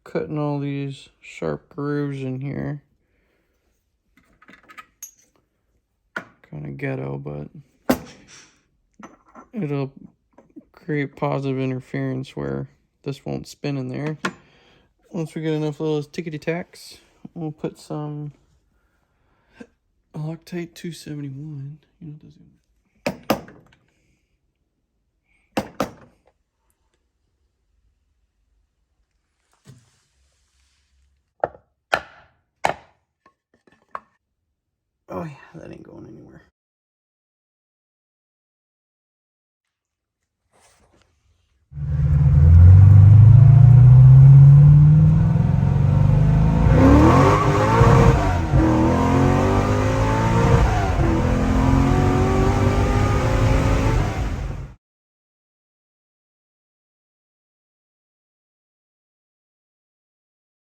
cutting all these sharp grooves in here. Kind of ghetto, but it'll create positive interference where this won't spin in there. Once we get enough of those tickety tacks, we'll put some Loctite 271. You know, it doesn't. Oh yeah, that ain't going anywhere.